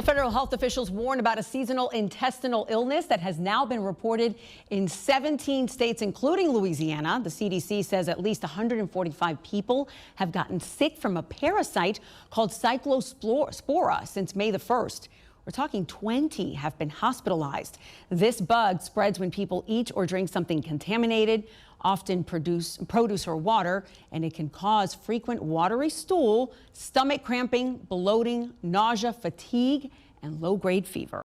Well, federal health officials warn about a seasonal intestinal illness that has now been reported in 17 states, including Louisiana. The CDC says at least 145 people have gotten sick from a parasite called Cyclospora since May the 1st. We're talking 20 have been hospitalized. This bug spreads when people eat or drink something contaminated, often produce or water, and it can cause frequent watery stool, stomach cramping, bloating, nausea, fatigue, and low-grade fever.